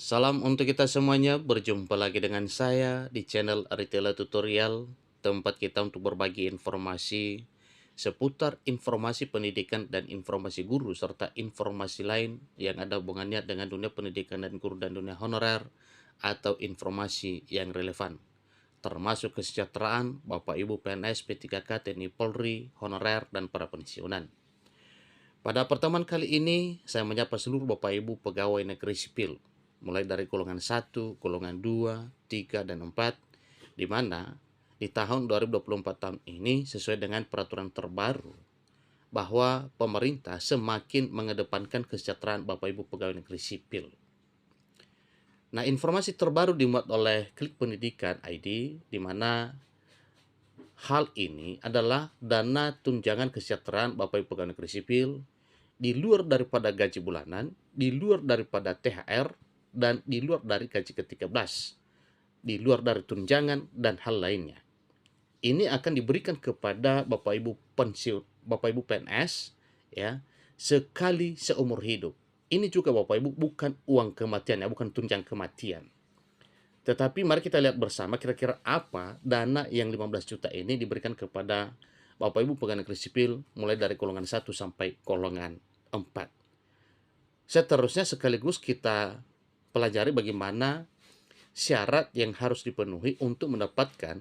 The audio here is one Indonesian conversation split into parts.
Salam untuk kita semuanya, berjumpa lagi dengan saya di channel Aritela Tutorial, tempat kita untuk berbagi informasi seputar informasi pendidikan dan informasi guru, serta informasi lain yang ada hubungannya dengan dunia pendidikan dan guru dan dunia honorer, atau informasi yang relevan, termasuk kesejahteraan Bapak Ibu PNS, P3K, TNI Polri, honorer, dan para pensiunan. Pada pertemuan kali ini, saya menyapa seluruh Bapak Ibu pegawai negeri sipil, mulai dari golongan 1, golongan 2, 3, dan 4, di mana di tahun 2024 tahun ini, sesuai dengan peraturan terbaru, bahwa pemerintah semakin mengedepankan kesejahteraan Bapak Ibu pegawai negeri sipil. Nah, informasi terbaru dimuat oleh Klik Pendidikan ID, di mana hal ini adalah dana tunjangan kesejahteraan Bapak Ibu pegawai negeri sipil di luar daripada gaji bulanan, di luar daripada THR, dan di luar dari gaji ke-13, di luar dari tunjangan dan hal lainnya. Ini akan diberikan kepada Bapak Ibu pensiun, Bapak Ibu PNS, ya, sekali seumur hidup. Ini juga Bapak Ibu bukan uang kematian, ya, bukan tunjangan kematian. Tetapi mari kita lihat bersama kira-kira apa dana yang 15 juta ini diberikan kepada Bapak Ibu pegawai negeri sipil mulai dari golongan 1 sampai golongan 4. Seterusnya sekaligus kita pelajari bagaimana syarat yang harus dipenuhi untuk mendapatkan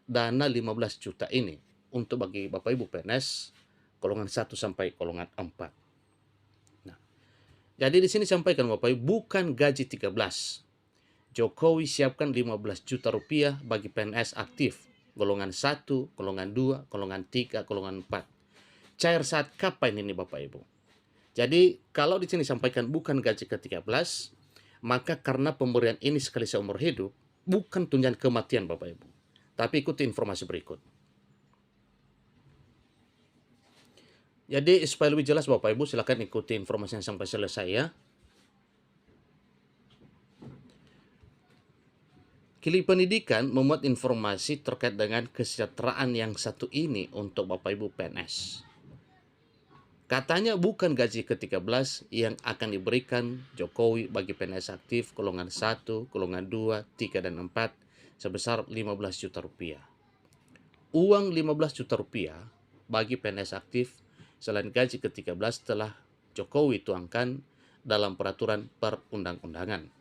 dana 15 juta ini untuk bagi Bapak Ibu PNS golongan 1 sampai golongan 4. Nah, jadi di sini sampaikan Bapak Ibu, bukan gaji 13. Jokowi siapkan 15 juta rupiah bagi PNS aktif golongan 1, golongan 2, golongan 3, golongan 4. Cair saat kapan ini Bapak Ibu? Jadi kalau di sini sampaikan bukan gaji ke-13, maka karena pemberian ini sekali seumur hidup, bukan tunjangan kematian Bapak Ibu. Tapi ikuti informasi berikut. Jadi supaya lebih jelas Bapak Ibu, silakan ikuti informasinya sampai selesai ya. Klik Pendidikan memuat informasi terkait dengan kesejahteraan yang satu ini untuk Bapak Ibu PNS. Katanya bukan gaji ke-13 yang akan diberikan Jokowi bagi PNS aktif golongan 1, golongan 2, 3, dan 4 sebesar 15 juta rupiah. Uang 15 juta rupiah bagi PNS aktif selain gaji ke-13 telah Jokowi tuangkan dalam peraturan perundang-undangan.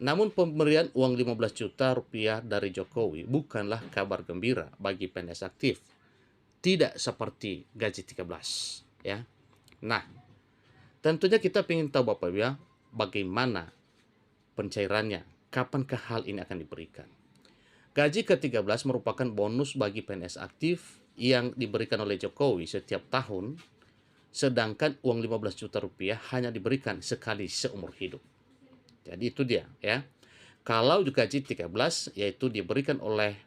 Namun pemberian uang 15 juta rupiah dari Jokowi bukanlah kabar gembira bagi PNS aktif. Tidak seperti gaji 13, ya. Nah, tentunya kita ingin tahu Bapak Ibu ya, bagaimana pencairannya, kapankah hal ini akan diberikan. Gaji ke-13 merupakan bonus bagi PNS aktif yang diberikan oleh Jokowi setiap tahun, sedangkan uang 15 juta rupiah hanya diberikan sekali seumur hidup. Jadi itu dia ya. Kalau gaji 13 yaitu diberikan oleh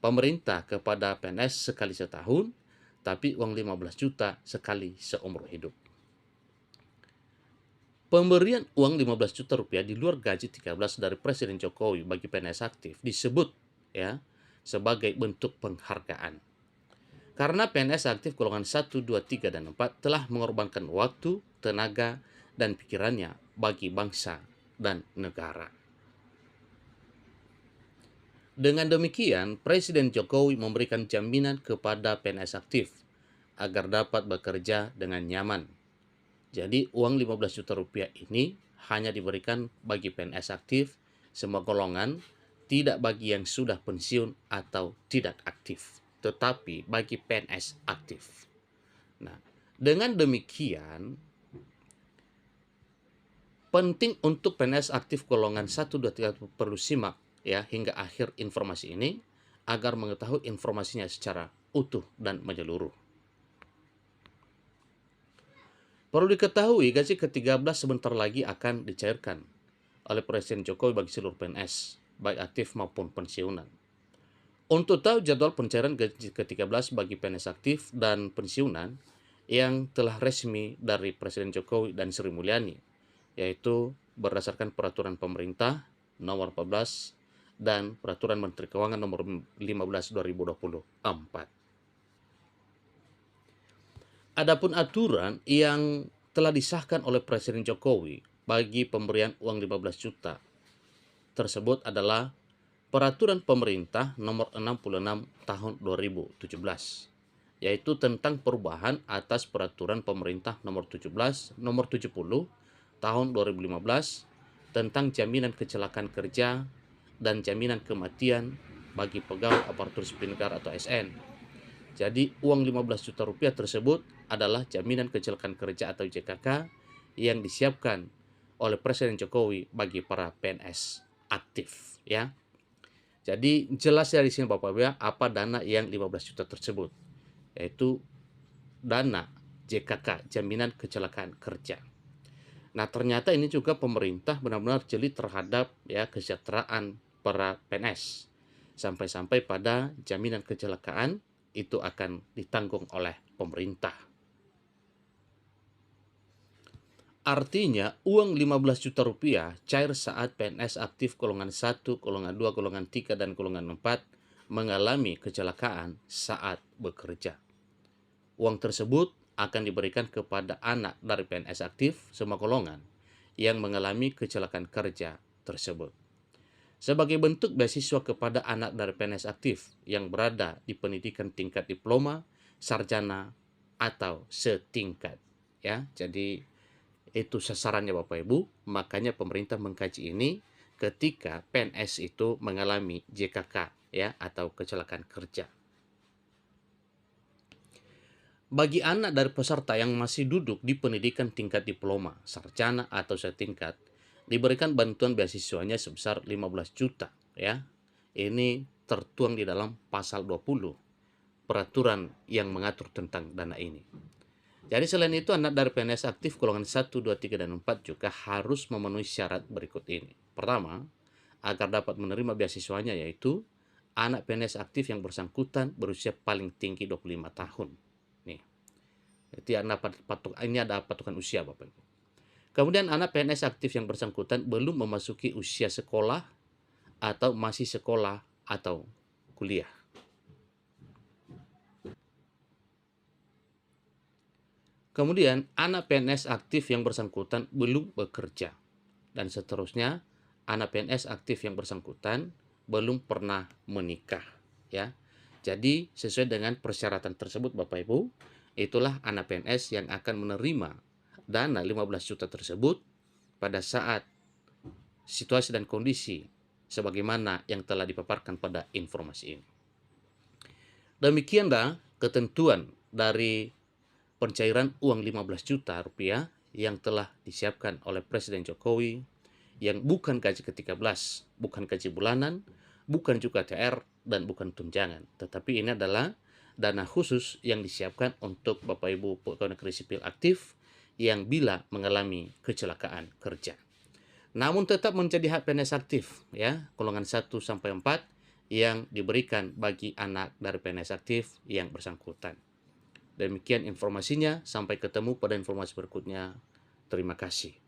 pemerintah kepada PNS sekali setahun, tapi uang 15 juta sekali seumur hidup. Pemberian uang 15 juta rupiah di luar gaji 13 dari Presiden Jokowi bagi PNS aktif disebut ya sebagai bentuk penghargaan. Karena PNS aktif golongan 1, 2, 3, dan 4 telah mengorbankan waktu, tenaga, dan pikirannya bagi bangsa dan negara. Dengan demikian, Presiden Jokowi memberikan jaminan kepada PNS aktif agar dapat bekerja dengan nyaman. Jadi uang 15 juta rupiah ini hanya diberikan bagi PNS aktif semua golongan, tidak bagi yang sudah pensiun atau tidak aktif, tetapi bagi PNS aktif. Nah, dengan demikian penting untuk PNS aktif golongan 1, 2, 3 perlu simak ya hingga akhir informasi ini agar mengetahui informasinya secara utuh dan menyeluruh. Perlu diketahui gaji ke-13 sebentar lagi akan dicairkan oleh Presiden Jokowi bagi seluruh PNS, baik aktif maupun pensiunan. Untuk tahu jadwal pencairan gaji ke-13 bagi PNS aktif dan pensiunan yang telah resmi dari Presiden Jokowi dan Sri Mulyani, yaitu berdasarkan peraturan pemerintah nomor 14 dan peraturan Menteri Keuangan nomor 15 2024. Adapun aturan yang telah disahkan oleh Presiden Jokowi bagi pemberian uang 15 juta tersebut adalah Peraturan Pemerintah Nomor 66 Tahun 2017, yaitu tentang perubahan atas Peraturan Pemerintah Nomor 17, Nomor 70 Tahun 2015 tentang jaminan kecelakaan kerja dan jaminan kematian bagi pegawai aparatur sipil negara atau ASN. Jadi uang 15 juta rupiah tersebut adalah jaminan kecelakaan kerja atau JKK yang disiapkan oleh Presiden Jokowi bagi para PNS aktif, ya. Jadi jelas dari sini Bapak Ibu ya, apa dana yang 15 juta tersebut, yaitu dana JKK, jaminan kecelakaan kerja. Nah, ternyata ini juga pemerintah benar-benar jeli terhadap ya kesejahteraan para PNS. Sampai-sampai pada jaminan kecelakaan itu akan ditanggung oleh pemerintah. Artinya, uang 15 juta rupiah cair saat PNS aktif golongan 1, golongan 2, golongan 3, dan golongan 4 mengalami kecelakaan saat bekerja. Uang tersebut akan diberikan kepada anak dari PNS aktif semua golongan yang mengalami kecelakaan kerja tersebut. Sebagai bentuk beasiswa kepada anak dari PNS aktif yang berada di pendidikan tingkat diploma, sarjana, atau setingkat. Ya, jadi itu sasarannya Bapak Ibu, makanya pemerintah mengkaji ini ketika PNS itu mengalami JKK ya atau kecelakaan kerja. Bagi anak dari peserta yang masih duduk di pendidikan tingkat diploma, sarjana atau setingkat, diberikan bantuan beasiswanya sebesar 15 juta ya. Ini tertuang di dalam pasal 20 peraturan yang mengatur tentang dana ini. Jadi selain itu, anak dari PNS aktif golongan 1, 2, 3, dan 4 juga harus memenuhi syarat berikut ini. Pertama, agar dapat menerima beasiswanya yaitu anak PNS aktif yang bersangkutan berusia paling tinggi 25 tahun. Nih, ini ada patokan usia Bapak Ibu. Kemudian anak PNS aktif yang bersangkutan belum memasuki usia sekolah atau masih sekolah atau kuliah. Kemudian, anak PNS aktif yang bersangkutan belum bekerja. Dan seterusnya, anak PNS aktif yang bersangkutan belum pernah menikah. Ya. Jadi, sesuai dengan persyaratan tersebut Bapak Ibu, itulah anak PNS yang akan menerima dana 15 juta tersebut pada saat situasi dan kondisi sebagaimana yang telah dipaparkan pada informasi ini. Demikianlah ketentuan dari pencairan uang 15 juta rupiah yang telah disiapkan oleh Presiden Jokowi yang bukan gaji ke-13, bukan gaji bulanan, bukan juga TR, dan bukan tunjangan. Tetapi ini adalah dana khusus yang disiapkan untuk Bapak Ibu pegawai negeri sipil aktif yang bila mengalami kecelakaan kerja. Namun tetap menjadi hak PNS aktif ya, golongan 1 sampai 4 yang diberikan bagi anak dari PNS aktif yang bersangkutan. Demikian informasinya, sampai ketemu pada informasi berikutnya. Terima kasih.